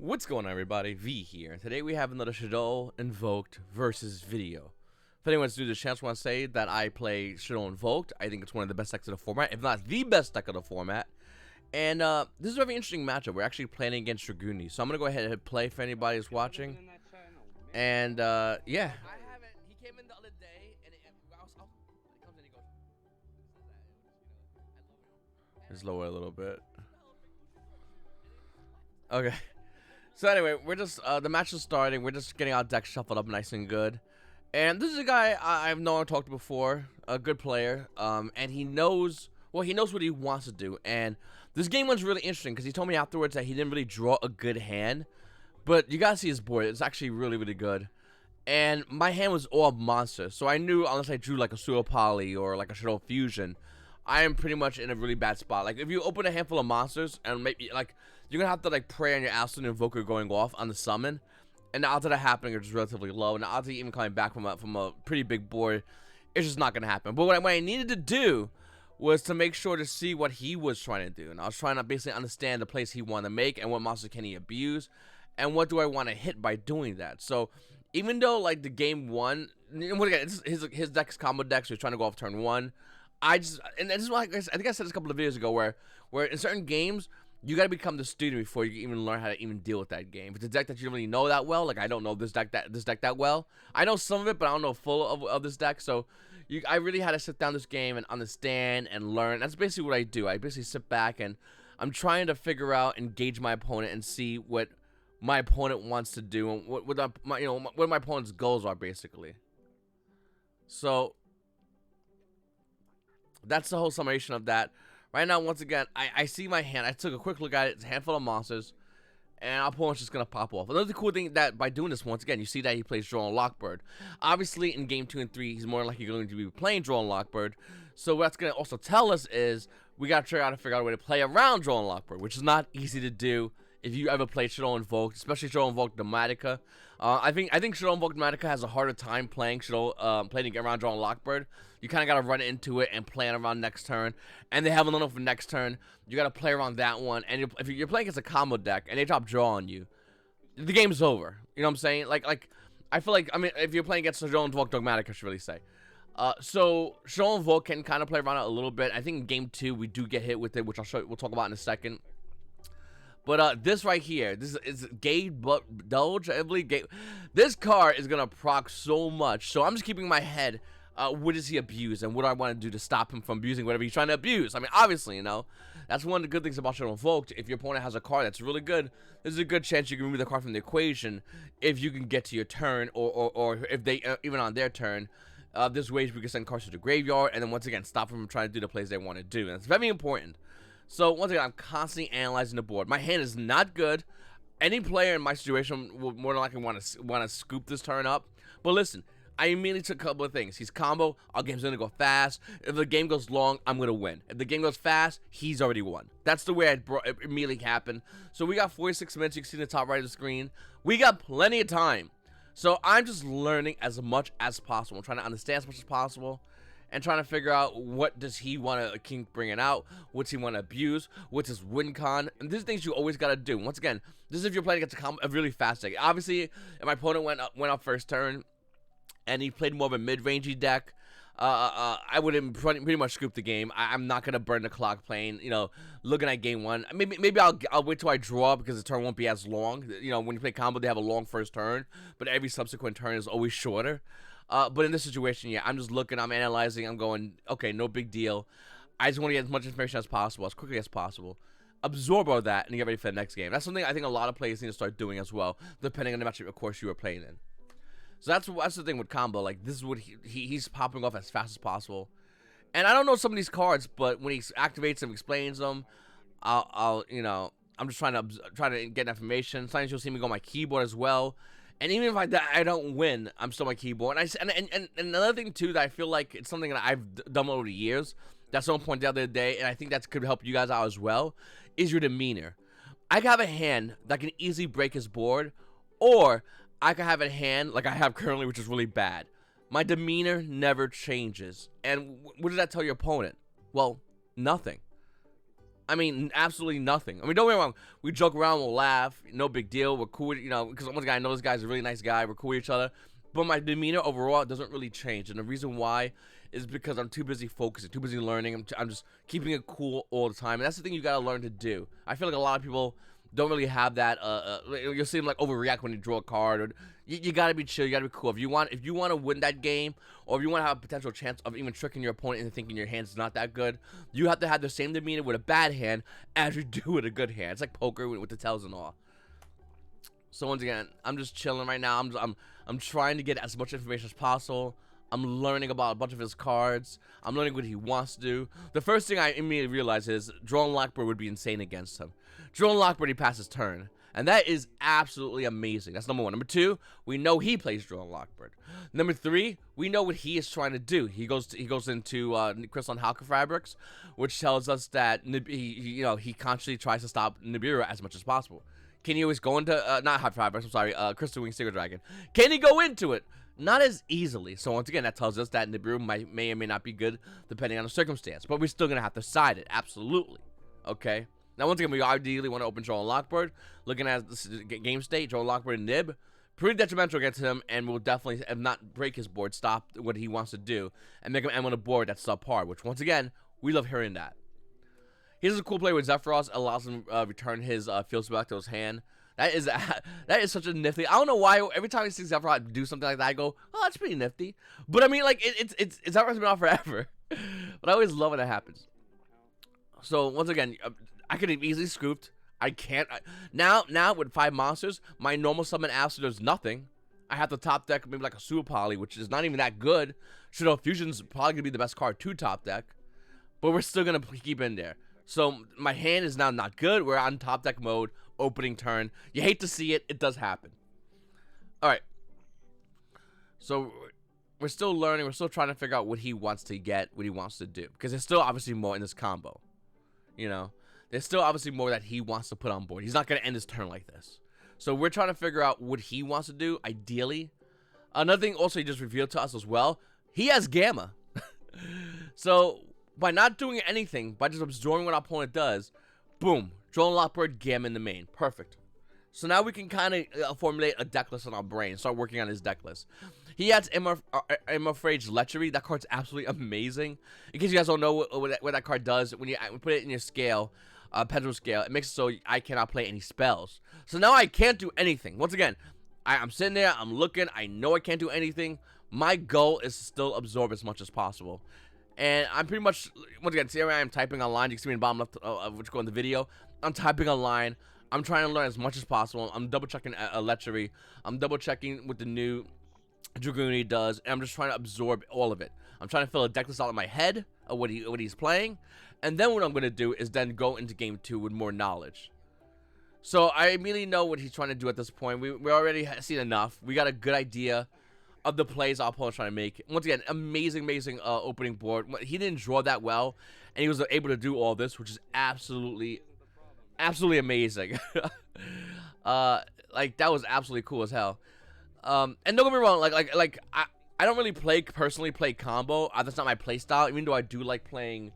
What's going on, everybody? V here. Today we have another Shaddoll Invoked versus video. If anyone's new to the channel, I want to say that I play Shaddoll Invoked. I think it's one of the best decks of the format, if not the best deck of the format. And this is a very interesting matchup. We're actually playing against Dragunity. So I'm going to go ahead and hit play for anybody who's watching. And yeah. I haven't. He came in the other day, and he comes in, he goes. Let's lower a little bit. Okay. So anyway, we're just, the match is starting. We're just getting our deck shuffled up nice and good. And this is a guy I've known and talked to before, a good player. And he knows, well, he knows what he wants to do. And this game was really interesting because he told me afterwards that he didn't really draw a good hand. But you gotta see his board. It's actually really, really good. And my hand was all monsters. So I knew unless I drew like a Pseudo Poly or like a Shaddoll Fusion, I am pretty much in a really bad spot. Like if you open a handful of monsters and maybe like you're gonna have to like pray on your Shaddoll Invoker going off on the summon, and the odds of that happening are just relatively low. And the odds of even coming back from a pretty big board, it's just not gonna happen. But what I needed to do was to make sure to see what he was trying to do, and I was trying to basically understand the plays he wanted to make and what monsters can he abuse, and what do I want to hit by doing that. So even though like the game one, and again, his deck's combo deck, so he's trying to go off turn one. And this is why I think I said this a couple of videos ago, where in certain games you got to become the student before you even learn how to even deal with that game. If it's a deck that you don't really know that well, like I don't know this deck that well. I know some of it, but I don't know full of this deck. So I really had to sit down this game and understand and learn. That's basically what I do. I basically sit back and I'm trying to figure out and gauge my opponent and see what my opponent wants to do and what my opponent's goals are basically. So that's the whole summation of that. Right now, once again, I see my hand. I took a quick look at it. It's a handful of monsters, and our opponent's just going to pop off. Another cool thing that by doing this, once again, you see that he plays Draw and Lockbird. Obviously, in Game 2 and 3, he's more likely going to be playing Draw and Lockbird. So what that's going to also tell us is we got to try to figure out a way to play around Draw and Lockbird, which is not easy to do if you ever played Shaddoll Invoked, especially Shaddoll Invoked Dogmatica. I think Shaddoll Invoked Dogmatica has a harder time playing playing around Draw and Lockbird. You kind of got to run into it and plan around next turn. And they have a little for next turn. You got to play around that one. And if you're playing against a combo deck and they drop draw on you, the game's over. You know what I'm saying? Like I feel like, I mean, if you're playing against Shaddoll Invoked Dogmatica, I should really say. So Shaddoll Invoked can kind of play around it a little bit. I think in Game 2 we do get hit with it, which we'll talk about in a second. But this right here, this is Gade Doge, I believe. This card is gonna proc so much. So I'm just keeping my head. What does he abuse, and what do I want to do to stop him from abusing whatever he's trying to abuse? I mean, obviously, you know, that's one of the good things about Shaddoll Invoked. If your opponent has a card that's really good, there's a good chance you can remove the card from the equation if you can get to your turn, or if they even on their turn. There's ways we can send cards to the graveyard, and then once again stop them from trying to do the plays they want to do. And it's very important. So once again, I'm constantly analyzing the board. My hand is not good. Any player in my situation will more than likely want to scoop this turn up. But listen, I immediately took a couple of things. He's combo. Our game's gonna go fast. If the game goes long, I'm gonna win. If the game goes fast, he's already won. That's the way it immediately happened. So we got 46 minutes. You can see in the top right of the screen. We got plenty of time. So I'm just learning as much as possible. I'm trying to understand as much as possible. And trying to figure out what does he want to keep bringing out, what's he want to abuse, what's his win con, and these are things you always got to do. Once again, this is if you're playing against a really fast deck. Obviously, if my opponent went up first turn, and he played more of a mid-rangey deck, I would have pretty much scooped the game. I'm not gonna burn the clock playing, you know, looking at game one. Maybe I'll wait till I draw because the turn won't be as long. You know, when you play combo, they have a long first turn, but every subsequent turn is always shorter. But in this situation, yeah, I'm just looking, I'm analyzing, I'm going, okay, no big deal. I just want to get as much information as possible, as quickly as possible. Absorb all that and get ready for the next game. That's something I think a lot of players need to start doing as well, depending on the matchup, of course, you were playing in. So that's the thing with combo. Like, this is what he's popping off as fast as possible. And I don't know some of these cards, but when he activates them, explains them, I'll you know, I'm just trying to get information. Sometimes you'll see me go on my keyboard as well. And even if I don't win, I'm still on my keyboard. And another thing, too, that I feel like it's something that I've done over the years, that someone pointed out the other day, and I think that could help you guys out as well, is your demeanor. I can have a hand that can easily break his board, or I can have a hand like I have currently, which is really bad. My demeanor never changes. And what does that tell your opponent? Well, nothing. I mean, absolutely nothing. I mean, don't get me wrong. We joke around, we'll laugh, no big deal. We're cool, you know, because once again, I know this guy's a really nice guy. We're cool with each other. But my demeanor overall doesn't really change. And the reason why is because I'm too busy focusing, too busy learning. I'm just keeping it cool all the time. And that's the thing you got to learn to do. I feel like a lot of people don't really have that. You'll see them like overreact when you draw a card. Or you got to be chill. You got to be cool. If you want to win that game, or if you want to have a potential chance of even tricking your opponent into thinking your hand's not that good, you have to have the same demeanor with a bad hand as you do with a good hand. It's like poker with the tells and all. So once again, I'm just chilling right now. I'm trying to get as much information as possible. I'm learning about a bunch of his cards. I'm learning what he wants to do. The first thing I immediately realized is Dragunity Lockbird would be insane against him. Dragunity Lockbird, he passes turn. And that is absolutely amazing. That's number one. Number two, we know he plays Dragunity Lockbird. Number three, we know what he is trying to do. He goes into Crystal and Halka Fabrics, which tells us that he consciously tries to stop Nibiru as much as possible. Can he always go into, not Hot Fabrics, I'm sorry, Crystal Wing Sigil Dragon. Can he go into it? Not as easily. So once again, that tells us that Nibiru may or may not be good depending on the circumstance. But we're still going to have to side it. Absolutely. Okay? Now, once again, we ideally want to open Dragunity Lockbird. Looking at this game state, Dragunity Lockbird and Nib. Pretty detrimental against him, and will definitely, if not break his board, stop what he wants to do, and make him end on a board that's subpar, which, once again, we love hearing that. He's a cool player with Zephyros, allows him to return his field spell back to his hand. That is such a nifty. I don't know why every time I see Zephyros do something like that, I go, oh, that's pretty nifty. But I mean, like it's Zephyros been out forever, but I always love when it happens. So once again, I could have easily scooped. I can't now with 5 monsters. My normal summon after does nothing. I have to top deck maybe like a Super Poly, which is not even that good. Shaddoll Fusion's probably gonna be the best card to top deck, but we're still gonna keep in there. So my hand is now not good. We're on top deck mode, opening turn. You hate to see it. It does happen. All right. So we're still learning. We're still trying to figure out what he wants to get, what he wants to do. Because there's still obviously more in this combo. You know? There's still obviously more that he wants to put on board. He's not going to end his turn like this. So we're trying to figure out what he wants to do, ideally. Another thing also he just revealed to us as well. He has Gamma. So by not doing anything, by just absorbing what our opponent does, boom, Dragunity Lockbird, Gamma in the main. Perfect. So now we can kind of formulate a deck list in our brain, start working on his deck list. He adds Immorphrage's Lechery. That card's absolutely amazing. In case you guys don't know what that card does, when you put it in your scale, Pedro scale, it makes it so I cannot play any spells. So now I can't do anything. Once again, I'm sitting there, I'm looking, I know I can't do anything. My goal is to still absorb as much as possible. And I'm pretty much, once again, see here I am typing online. You can see me in the bottom left of which go in the video. I'm typing online. I'm trying to learn as much as possible. I'm double checking a Lechery. I'm double checking what the new Dragunity does. And I'm just trying to absorb all of it. I'm trying to fill a deck list out in my head of what he's playing. And then what I'm going to do is then go into game 2 with more knowledge. So I immediately know what he's trying to do at this point. We already seen enough. We got a good idea of the plays our opponent's trying to make. Once again, amazing opening board. He didn't draw that well, and he was able to do all this, which is absolutely amazing. Like that was absolutely cool as hell. And don't get me wrong, like I don't really personally play combo. That's not my play style. Even though I do like playing.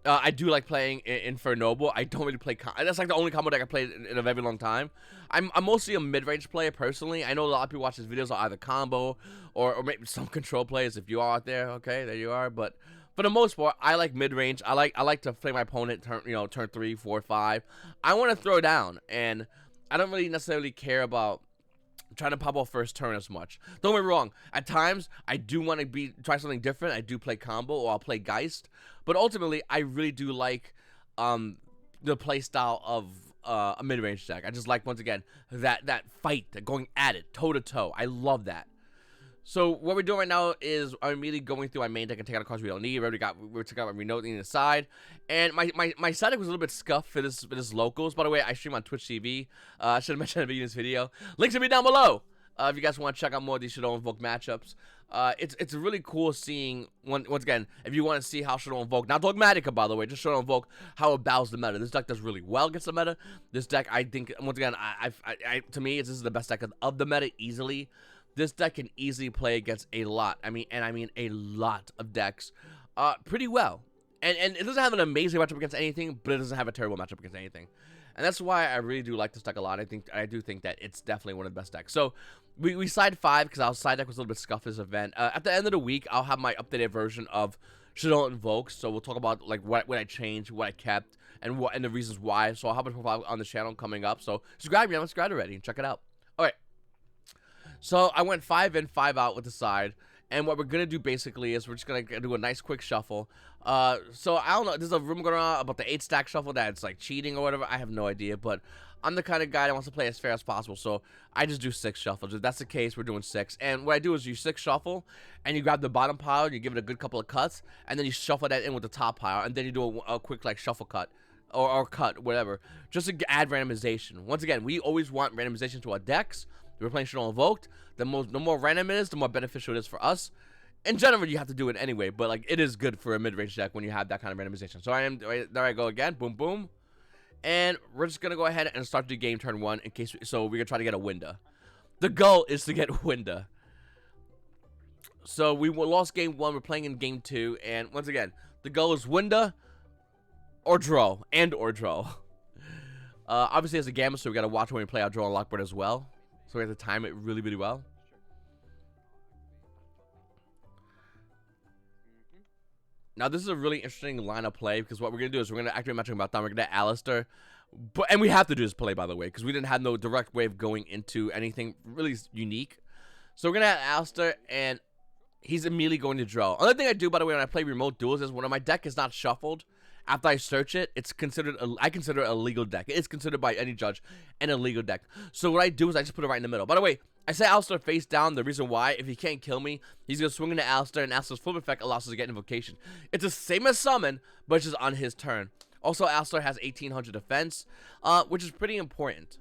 I do like playing Infernoble. I don't really play. That's like the only combo deck I played in a very long time. I'm mostly a mid-range player personally. I know a lot of people watch these videos are either combo or maybe some control players. If you are out there, okay, there you are. But for the most part, I like mid-range. I like to play my opponent turn 3, 4, 5. I want to throw down, and I don't really necessarily care about trying to pop off first turn as much. Don't get me wrong. At times, I do want to try something different. I do play combo or I'll play Geist. But ultimately, I really do like the play style of a mid-range deck. I just like, once again, that fight, going at it, toe-to-toe. I love that. So what we're doing right now is I'm immediately going through my main deck and taking out cards we don't need. We took out my Renoting aside, and my side deck was a little bit scuffed for this locals. By the way, I stream on Twitch TV. I should have mentioned in this video. Links will be down below. If you guys want to check out more of these Shaddoll Invoked matchups. It's really cool seeing once again, if you want to see how Shaddoll Invoked, not Dogmatica by the way, just Shaddoll Invoked, how it battles the meta. This deck does really well against the meta. This deck, I think, once again, to me, this is the best deck of the meta easily. This deck can easily play against a lot. I mean a lot of decks, pretty well. And it doesn't have an amazing matchup against anything, but it doesn't have a terrible matchup against anything. And that's why I really do like this deck a lot. I do think that it's definitely one of the best decks. So we side 5 because our side deck was a little bit scuffed this event. At the end of the week, I'll have my updated version of Shaddoll Invoked. So we'll talk about like what I changed, what I kept, and the reasons why. So I'll have a profile on the channel coming up. So subscribe, man. Subscribe already and check it out. All right. So I went 5 in, 5 out with the side. And what we're going to do basically is we're just going to do a nice quick shuffle. So I don't know. There's a rumor going on about the 8-stack shuffle that it's like cheating or whatever. I have no idea. But I'm the kind of guy that wants to play as fair as possible. So I just do 6 shuffles. If that's the case, we're doing 6. And what I do is you 6 shuffle. And you grab the bottom pile. You give it a good couple of cuts. And then you shuffle that in with the top pile. And then you do a quick like shuffle cut. Or cut, whatever. Just to add randomization. Once again, we always want randomization to our decks. We're playing Shaddoll Invoked. The more random it is, the more beneficial it is for us. In general, you have to do it anyway, but like it is good for a mid-range deck when you have that kind of randomization. So there I go again, boom, boom, and we're just gonna go ahead and start the game turn 1 in case. So we're gonna try to get a Winda. The goal is to get Winda. So we lost game 1. We're playing in game 2, and once again, the goal is Winda or draw or draw. Obviously, as a gamma, so we gotta watch when we play our draw and lock board as well. So we have to time it really, really well. Now, this is a really interesting line of play because what we're going to do is we're going to activate Magic Meltdown. We're going to Alistair. And we have to do this play, by the way, because we didn't have no direct way of going into anything really unique. So we're going to have Alistair, and he's immediately going to draw. Another thing I do, by the way, when I play remote duels is when my deck is not shuffled, after I search it, it's considered I consider it a legal deck. It's considered by any judge an illegal deck. So what I do is I just put it right in the middle. By the way, I say Alistair face down. The reason why, if he can't kill me, he's going to swing into Alistair, and Alistair's flip effect allows us to get Invocation. It's the same as Summon, but it's just on his turn. Also, Alistair has 1800 defense, which is pretty important.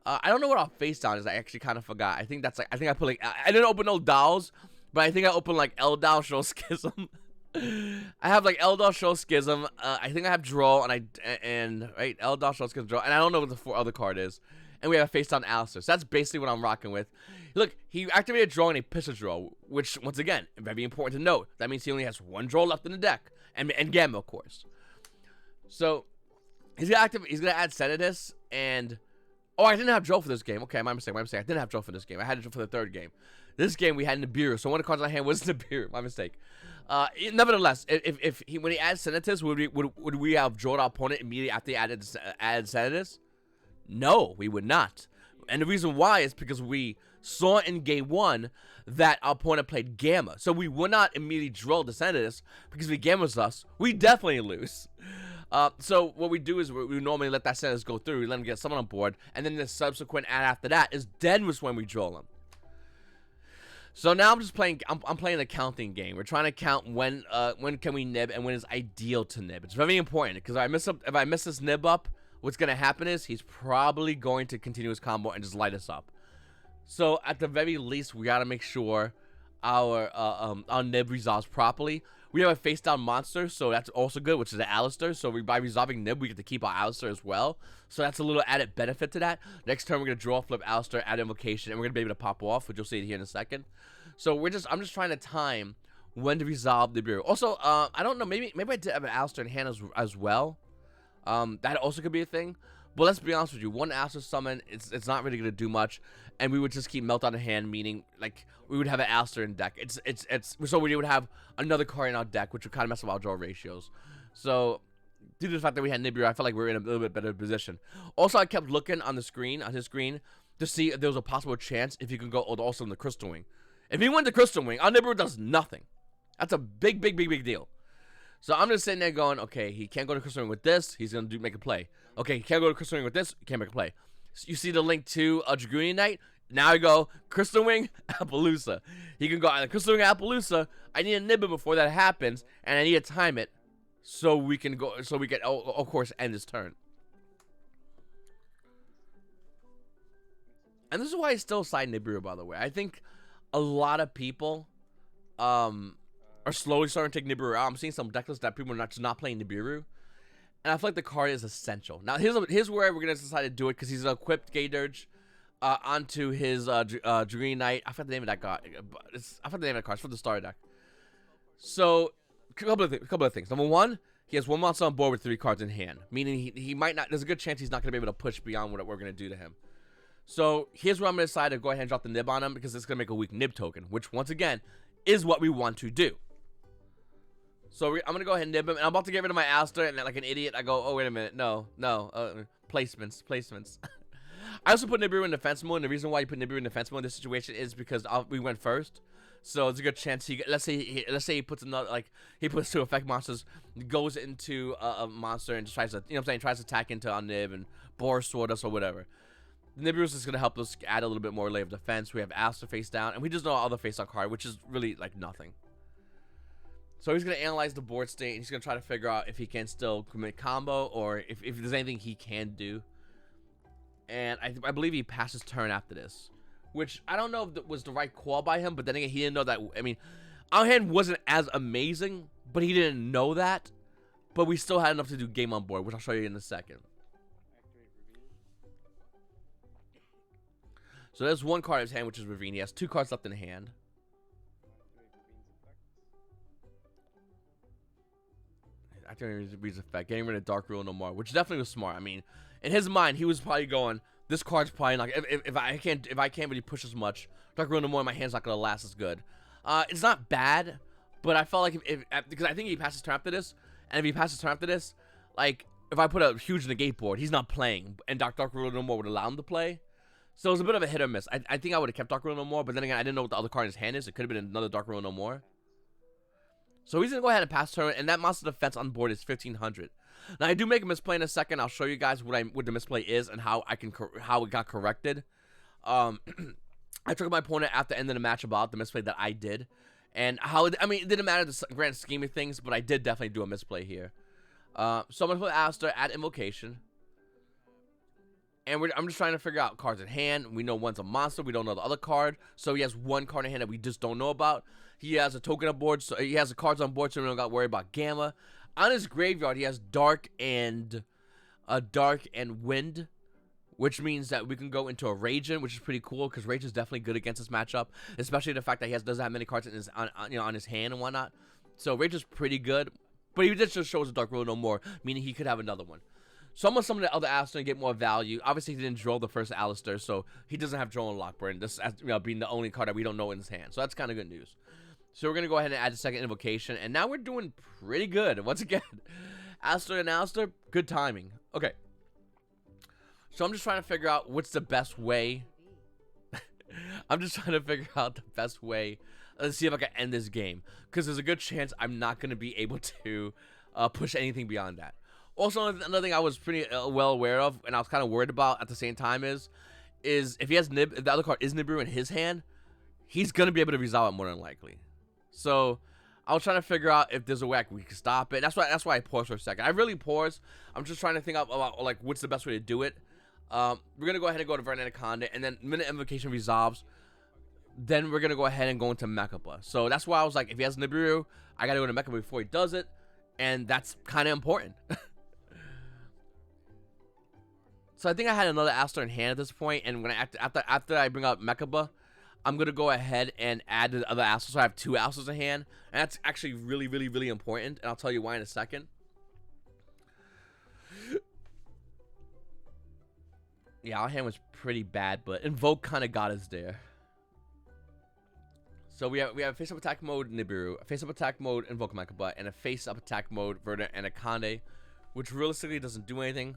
I don't know what our face down is. I actually kind of forgot. I think that's like, I think I put like, I didn't open no dolls, but I think I opened like Eldar Show Schism. I have like Eldar Show Schism. I think I have draw, and right, Eldar Show Schism draw, and I don't know what the 4 other card is. And we have a face down Alistair. So that's basically what I'm rocking with. Look, he activated draw and he pitched a draw, which once again, very important to note. That means he only has 1 draw left in the deck, and Gamma, of course. So he's gonna add Senatus, and oh, I didn't have draw for this game. Okay, my mistake. I didn't have draw for this game. I had draw for the 3rd game. This game we had Nibiru, so one of the cards on hand was Nibiru. My mistake. Nevertheless, when he adds Senatus, would we have drawn our opponent immediately after he added Senatus? No, we would not. And the reason why is because we saw in game 1 that our opponent played Gamma. So we would not immediately draw the Senatus because if he Gammas us, we definitely lose. So what we do is we normally let that Senatus go through. We let him get someone on board. And then the subsequent ad after that is then was when we draw him. So now I'm just playing. I'm playing a counting game. We're trying to count when can we nib and when is ideal to nib. It's very important because if I miss this nib up, what's going to happen is he's probably going to continue his combo and just light us up. So at the very least, we got to make sure our nib resolves properly. We have a face down monster, so that's also good, which is the Alistair. So by resolving nib, we get to keep our Alistair as well. So that's a little added benefit to that. Next turn, we're going to draw, flip Alistair, add Invocation, and we're going to be able to pop off, which you'll see it here in a second. So I'm just trying to time when to resolve the Nibiru. Also, I don't know, maybe I did have an Alistair in hand as well. That also could be a thing. But let's be honest with you, one Alistair summon, it's not really gonna do much, and we would just keep Meltdown in hand, meaning like we would have an Alistair in deck. So we would have another card in our deck, which would kind of mess up our draw ratios. So due to the fact that we had Nibiru, I felt like we were in a little bit better position. Also, I kept looking on his screen, to see if there was a possible chance if he could go also in the Crystal Wing. If he went to Crystal Wing, our Nibiru does nothing. That's a big deal. So I'm just sitting there going, okay, he can't go to Crystal Wing with this. He's going to make a play. Okay, he can't go to Crystal Wing with this. He can't make a play. So you see the link to Dragunity Knight? Now I go Crystal Wing, Appaloosa. He can go either Crystal Wing, Appaloosa. I need a nib him before that happens, and I need to time it so we can of course, end his turn. And this is why I still side Nibiru, by the way. I think a lot of people are slowly starting to take Nibiru out. I'm seeing some deck lists that people are not playing Nibiru. And I feel like the card is essential. Now, here's where we're going to decide to do it, because he's equipped Gay Dirge onto his Dragunity Knight. I forgot the name of that card. I forgot the name of that card. It's from the starter deck. So, a couple of things. Number one, he has one monster on board with 3 cards in hand, meaning he might not. There's a good chance he's not going to be able to push beyond what we're going to do to him. So here's where I'm going to decide to go ahead and drop the nib on him, because it's going to make a weak nib token, which once again is what we want to do. So I'm going to go ahead and nib him, and I'm about to get rid of my Aster, and like an idiot, I go, oh, wait a minute, no, placements. I also put Nibiru in defense mode, and the reason why you put Nibiru in defense mode in this situation is because we went first. So it's a good chance let's say he puts another, like, he puts 2 effect monsters, goes into a monster and just tries to, tries to attack into our Nib and Boar Sword us or whatever. Nibiru is just going to help us add a little bit more layer of defense. We have Aster face down, and we just know our other face up card, which is really, like, nothing. So he's going to analyze the board state, and he's going to try to figure out if he can still commit combo, or if there's anything he can do. And I believe he passes turn after this, which I don't know if that was the right call by him, but then again, he didn't know that. I mean, our hand wasn't as amazing, but he didn't know that. But we still had enough to do game on board, which I'll show you in a second. So there's 1 card in his hand, which is Ravine. He has 2 cards left in hand. Activating Ravine's effect, getting rid of Dark Rule no more, which definitely was smart. I mean, in his mind, he was probably going, this card's probably not, if I can't really push as much, Dark Rule no more, my hand's not gonna last as good. It's not bad, but I felt like because I think he passes turn after this, and if he passes turn after this, like, if I put a huge negate board, he's not playing, and Dark Rule no more would allow him to play. So it was a bit of a hit or miss. I think I would have kept Dark Rule no more, but then again, I didn't know what the other card in his hand is. It could have been another Dark Rule no more. So he's gonna go ahead and pass turn, and that monster defense on board is 1500. Now I do make a misplay in a second. I'll show you guys what the misplay is and how it got corrected. I took my opponent at the end of the match about the misplay that I did, and I mean, it didn't matter the grand scheme of things, but I did definitely do a misplay here. So I'm gonna put Aster at invocation, and I'm just trying to figure out cards in hand. We know one's a monster. We don't know the other card, so he has 1 card in hand that we just don't know about. He has a token on board, so he has the cards on board, so we don't got to worry about Gamma. On his graveyard, he has Dark and Wind, which means that we can go into a Raging, which is pretty cool because Rage is definitely good against this matchup, especially the fact that he doesn't have many cards in his on his hand and whatnot. So Rage is pretty good, but he just shows a Dark Rule no more, meaning he could have another one. So I'm gonna summon the other Aster and get more value. Obviously, he didn't draw the first Alistair, so he doesn't have Draw and Lockburn. This being the only card that we don't know in his hand, so that's kind of good news. So we're going to go ahead and add the second invocation, and now we're doing pretty good. Once again, Aster and Alistair, good timing. Okay. So I'm just trying to figure out what's the best way. I'm just trying to figure out the best way. Let's see if I can end this game, because there's a good chance I'm not going to be able to push anything beyond that. Also, another thing I was pretty well aware of, and I was kind of worried about at the same time is if he has if the other card is Nibiru in his hand, he's going to be able to resolve it more than likely. So I was trying to figure out if there's a way we can stop it. That's why I paused for a second. I really paused. I'm just trying to think about like what's the best way to do it. We're gonna go ahead and go to Verdant Anaconda, and then minute invocation resolves. Then we're gonna go ahead and go into Mechapa. So that's why I was like, if he has Nibiru, I gotta go to Mechapa before he does it, and that's kind of important. So I think I had another Aster in hand at this point, and when after I bring out Mechapa, I'm going to go ahead and add the other Asters. So I have 2 Asters in hand. And that's actually really, really, really important. And I'll tell you why in a second. Yeah, our hand was pretty bad, but Invoke kind of got us there. So we have face-up attack mode Nibiru, a face-up attack mode Invoke Mechaba, and a face-up attack mode Verdant Anaconda, which realistically doesn't do anything.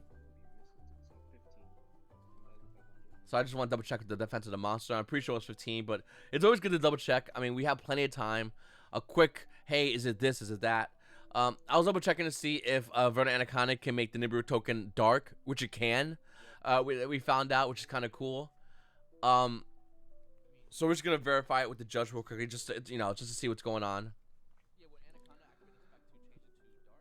So I just want to double check the defense of the monster. I'm pretty sure it's 15, but it's always good to double check. I mean, we have plenty of time. A quick, hey, is it this? Is it that? I was double checking to see if Verdant Anaconda can make the Nibiru token dark, which it can. We found out, which is kind of cool. So we're just gonna verify it with the judge real quickly, just to, just to see what's going on. Yeah, when Anaconda activates effect to change it to dark.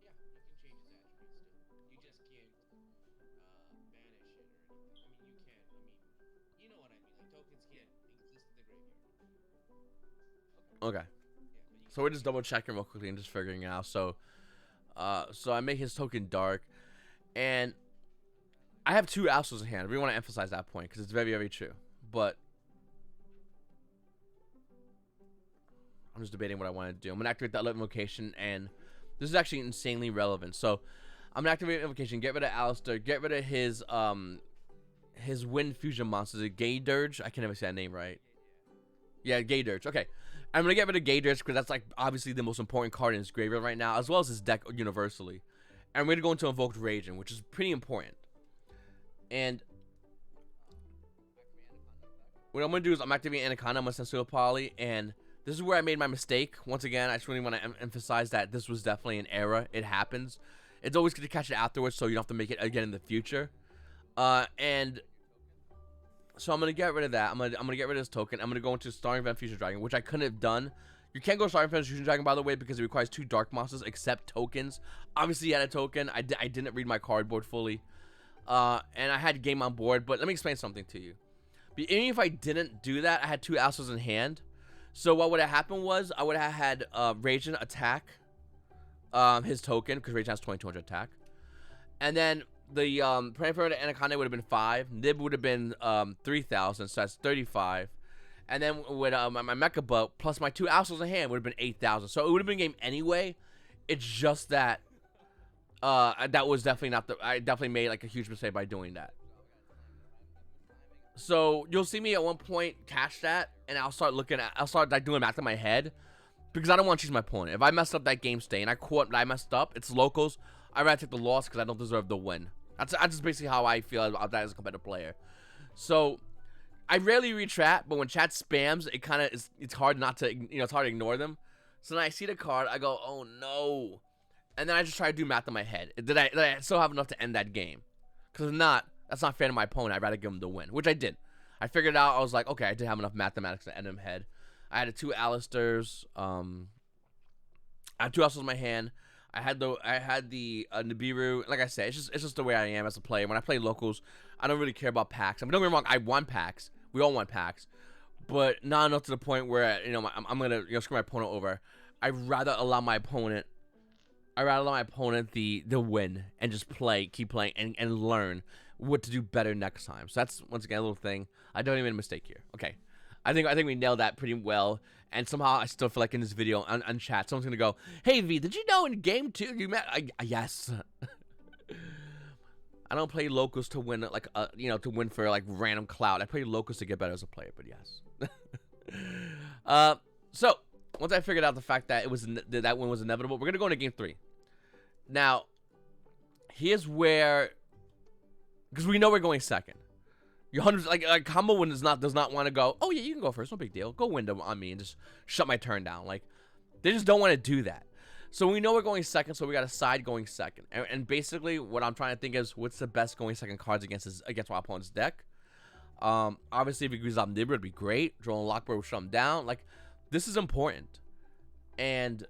Yeah, you can change his attributes too. You just can't banish it or anything. I mean, you can. I mean, you know what I mean. Like tokens can't exist in the graveyard. Okay. So we're just double checking real quickly and just figuring it out. So I make his token dark, and I have 2 Astros in hand. I really want to emphasize that point because it's very, very true. But I'm just debating what I want to do. I'm gonna activate that 11 location, and This is actually insanely relevant. So I'm gonna activate invocation, get rid of Alistair, get rid of his wind fusion monsters, a Gay Dirge. I can never say that name right. Yeah, Gay Dirge. Okay. I'm gonna get rid of Gay Dirge because that's like obviously the most important card in his graveyard right now, as well as his deck universally. And we're gonna go into Invoked Raging, which is pretty important. And what I'm gonna do is I'm activating Anaconda, I'm gonna send Pseudo Poly, and this is where I made my mistake. Once again, I just really want to emphasize that this was definitely an error. It happens. It's always good to catch it afterwards, so you don't have to make it again in the future. And so I'm gonna get rid of that. I'm gonna get rid of this token. I'm gonna go into Starring Event Fusion Dragon, which I couldn't have done. You can't go Starring Event Fusion Dragon, by the way, because it requires 2 Dark Monsters except tokens. Obviously, you had a token. I didn't read my cardboard fully, and I had game on board. But let me explain something to you. But even if I didn't do that, I had 2 Astros in hand. So what would have happened was I would have had Raging attack his token, because Raging has 2200 attack, and then the Praying Anaconda would have been 5, Nib would have been 3000, so that's 35, and then with my Mecha Boat plus my 2 Astros in hand would have been 8000. So it would have been game anyway. It's just that that was definitely not the. I definitely made like a huge mistake by doing that. So you'll see me at one point catch that, and I'll start like doing math in my head, because I don't want to choose my opponent. If I messed up that game state and I messed up, it's locals. I'd rather take the loss because I don't deserve the win. That's just basically how I feel about that as a competitive player. So I rarely read chat, but when chat spams, it kind of is. It's hard not to, it's hard to ignore them. So then I see the card, I go, oh no, and then I just try to do math in my head. Did I still have enough to end that game? Because if not, that's not fair to my opponent. I'd rather give him the win, which I did. I figured out. I was like, okay, I did have enough mathematics to end him head. I had 2 Alistairs. I had 2 Alistairs in my hand. I had the Nibiru. Like I said, it's just the way I am as a player. When I play locals, I don't really care about packs. I mean, don't get me wrong. I want packs. We all want packs, but not enough to the point where I'm gonna screw my opponent over. I'd rather allow my opponent. The win and just keep playing, and learn what to do better next time. So that's, once again, a little thing. I don't even make a mistake here. Okay, I think we nailed that pretty well. And somehow I still feel like in this video on chat, someone's gonna go, "Hey V, did you know in game 2 you met?" Yes. I don't play locals to win to win for like random clout. I play locals to get better as a player. But yes. So once I figured out the fact that that win was inevitable, we're gonna go into game 3. Now, here's where, because we know we're going second. Your hundreds like combo win does not want to go, oh yeah, you can go first, no big deal. Go window on me and just shut my turn down. Like, they just don't want to do that. So we know we're going second, so we got a side going second. And basically what I'm trying to think is, what's the best going second cards against my opponent's deck? Obviously if he goes up Nibber, it'd be great. Dragunity Lockbird will shut him down. Like, this is important. And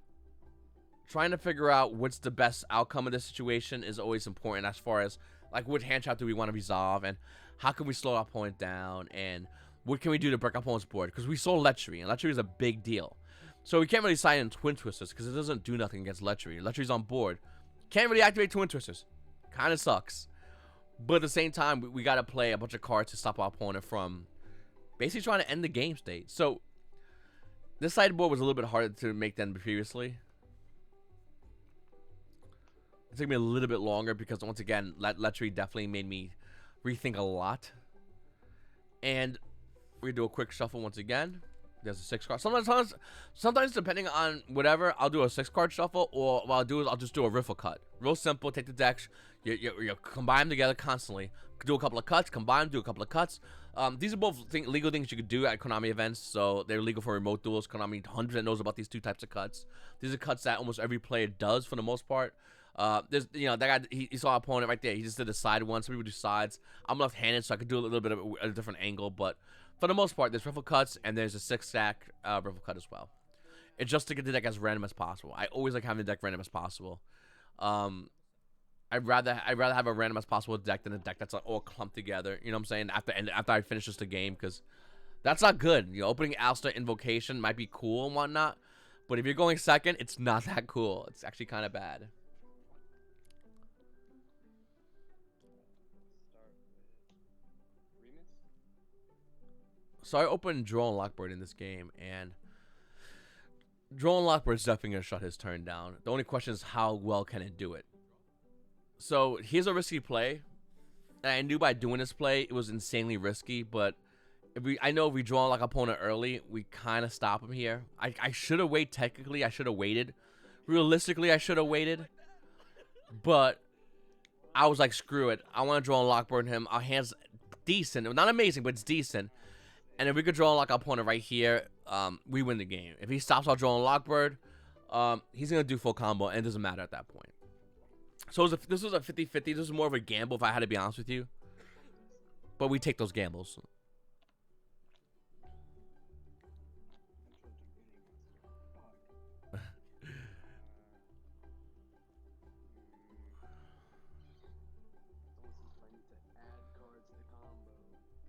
trying to figure out what's the best outcome of this situation is always important, as far as like what hand trap do we want to resolve, and how can we slow our opponent down, and what can we do to break our opponent's board, because we saw Lechery, and Lechery is a big deal. So we can't really side in Twin Twisters because it doesn't do nothing against Lechery. Lechery's on board. Can't really activate Twin Twisters. Kind of sucks. But at the same time, we got to play a bunch of cards to stop our opponent from basically trying to end the game state. So this sideboard was a little bit harder to make than previously. It took me a little bit longer because, once again, Lechery definitely made me rethink a lot. And we do a quick shuffle once again. There's a 6 card. Sometimes depending on whatever, I'll do a 6 card shuffle, or what I'll do is I'll just do a riffle cut. Real simple. Take the decks, you combine them together constantly. Do a couple of cuts, combine, do a couple of cuts. These are both legal things you could do at Konami events, so they're legal for remote duels. Konami 100% knows about these 2 types of cuts. These are cuts that almost every player does for the most part. There's, that guy, he saw an opponent right there. He just did a side one. Some people do sides. I'm left-handed, so I could do a little bit of a different angle, but for the most part, there's riffle cuts, and there's a 6-stack riffle cut as well. It's just to get the deck as random as possible. I always like having the deck random as possible. I'd rather have a random as possible deck than a deck that's like all clumped together. You know what I'm saying? After I finish just the game, because that's not good. Opening Alistair Invocation might be cool and whatnot, but if you're going second, it's not that cool. It's actually kind of bad. So I opened Dragunity Lockbird in this game, and Drone Lockbird's definitely going to shut his turn down. The only question is how well can it do it? So here's a risky play. And I knew by doing this play, it was insanely risky. But I know if we draw like opponent early, we kind of stop him here. I should have waited. Technically, I should have waited. Realistically, I should have waited. But I was like, screw it. I want to draw and Lockbird him. Our hand's decent. Not amazing, but it's decent. And if we could draw and lock our opponent right here, we win the game. If he stops our draw and Lockbird, he's going to do full combo, and it doesn't matter at that point. So this was a 50-50. This was more of a gamble, if I had to be honest with you. But we take those gambles.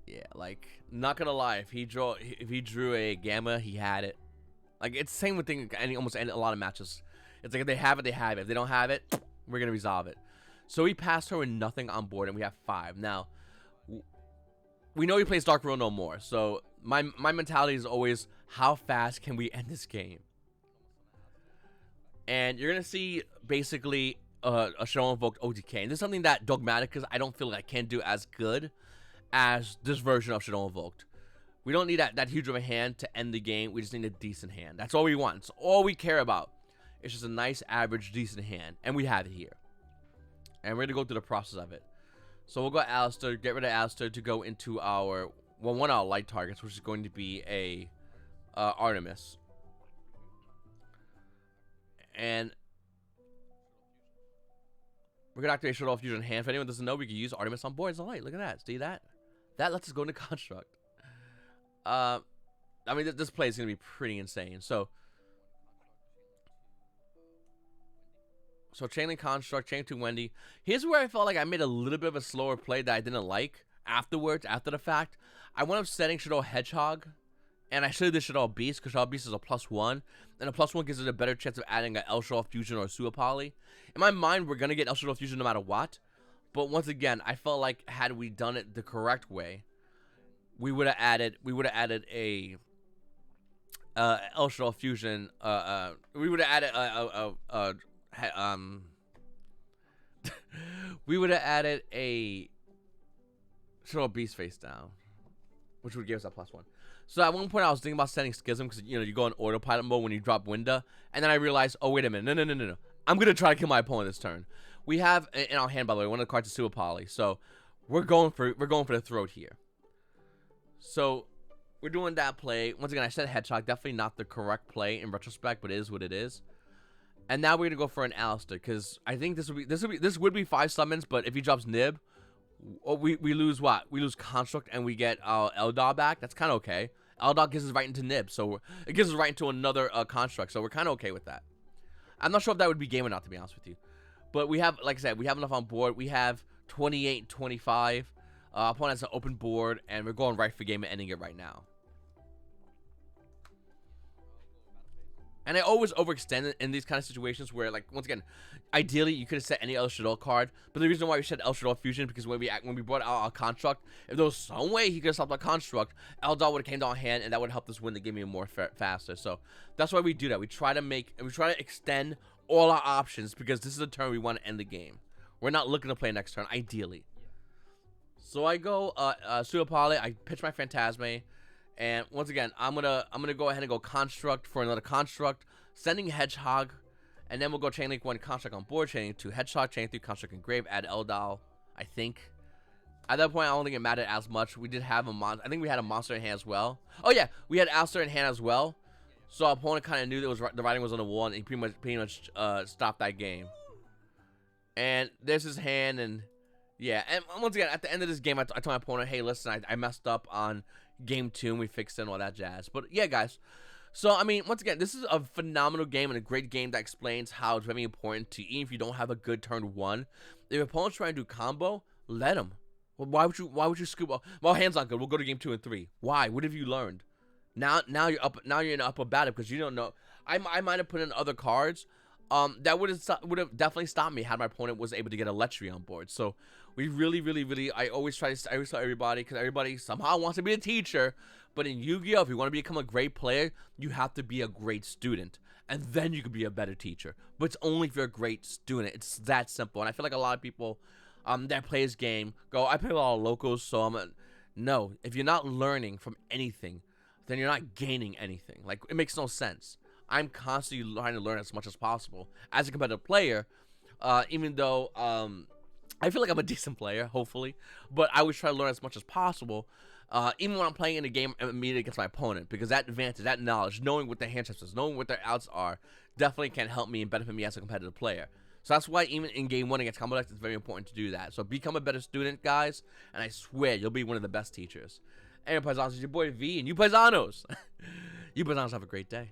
Yeah, like, not gonna lie, if he drew a gamma, he had it. Like, it's the same with thing almost a lot of matches. It's like if they have it, they have it. If they don't have it, we're gonna resolve it. So he passed her with nothing on board, and we have 5. Now, we know he plays Dark World no more. So my mentality is always, how fast can we end this game? And you're gonna see basically a Shaddoll Invoked OTK, and this is something that Dogmatic, because I don't feel like I can do as good as this version of Shaddoll Invoked. We don't need that huge of a hand to end the game. We just need a decent hand. That's all we want. It's all we care about. It's just a nice, average, decent hand. And we have it here. And we're going to go through the process of it. So we'll go Alistair, get rid of Alistair to go into our, well, one of our light targets, which is going to be a Artemis. And we're going to activate Shaddoll Fusion hand. If anyone doesn't know, we can use Artemis on board as a light. Look at that. See that? That lets us go into Construct. I mean, this play is going to be pretty insane. So Chainlink Construct, Chain to Wendy. Here's where I felt like I made a little bit of a slower play that I didn't like afterwards, after the fact. I wound up setting Shaddoll Hedgehog, and I should have did Shaddoll Beast, because Shaddoll Beast is a +1, and a +1 gives it a better chance of adding an El Shaddoll Fusion or a Suapali. In my mind, we're going to get El Shaddoll Fusion no matter what. But once again, I felt like had we done it the correct way, we would have added a El Shaddoll Fusion. We would have added we would have added a Shaddoll Beast face down, which would give us that +1. So at one point I was thinking about setting Schism, because you go in autopilot mode when you drop Winda, and then I realized, oh wait a minute, no. I'm gonna try to kill my opponent this turn. We have in our hand, by the way, one of the cards is Suapali, so we're going for the throat here. So we're doing that play. Once again, I said Hedgehog, definitely not the correct play in retrospect, but it is what it is. And now we're gonna go for an Alistair, because I think this would be 5 summons, but if he drops Nib, we lose what? We lose Construct and we get Eldar back. That's kind of okay. Eldar gives us right into Nib, so it gives us right into another Construct, so we're kind of okay with that. I'm not sure if that would be game or not, to be honest with you. But we have, like I said, we have enough on board. We have 28, 25. Opponent has an open board, and we're going right for game and ending it right now. And I always overextend in these kind of situations where, like, once again, ideally you could have set any other Shaddoll card, but the reason why we said El Shaddoll Fusion, because when we brought out our Construct, if there was some way he could have stopped our Construct, Eldar would have came to our hand, and that would help us win the game even more faster. So that's why we do that. We try to extend all our options, because this is the turn we want to end the game. We're not looking to play next turn, ideally. So I go Suapali, I pitch my Phantasme. And once again, I'm gonna go ahead and go Construct for another Construct, sending Hedgehog, and then we'll go Chainlink 1 Construct on board, Chainlink 2 Hedgehog, Chainlink 3 Construct Engrave, add Eldar, I think. At that point, I don't think it mattered as much. We did have a monster. I think we had a monster in hand as well. Oh yeah, we had Alistair in hand as well. So our opponent kind of knew that the writing was on the wall, and he pretty much stopped that game. And there's his hand, and yeah. And once again, at the end of this game, I told my opponent, hey, listen, I messed up on game 2 and we fixed it and all that jazz. But yeah, guys, so I mean, once again, this is a phenomenal game and a great game that explains how it's very important to, even if you don't have a good turn 1, if your opponent's trying to do combo, let him. Well, why would you scoop up? Well, hand's not good, we'll go to game 2 and 3. Why? What have you learned? Now you're in an upper battle, because you don't know. I might have put in other cards that would have definitely stopped me had my opponent was able to get a Letchery on board. So we really, I always tell everybody, because everybody somehow wants to be a teacher, but in Yu-Gi-Oh, if you want to become a great player, you have to be a great student. and then you could be a better teacher. But it's only if you're a great student. It's that simple. And I feel like a lot of people that play this game go, I play a lot of locals, so no. If you're not learning from anything, then you're not gaining anything. Like, it makes no sense. I'm constantly trying to learn as much as possible as a competitive player, even though I feel like I'm a decent player, hopefully, but I always try to learn as much as possible, even when I'm playing in a game immediately against my opponent, because that advantage, that knowledge, knowing what their hand traps is, knowing what their outs are, definitely can help me and benefit me as a competitive player. So that's why even in game 1 against Combo Deck, it's very important to do that. So become a better student, guys, and I swear you'll be one of the best teachers. Anyway, Paisanos, it's your boy V, and you Paisanos! You Paisanos have a great day.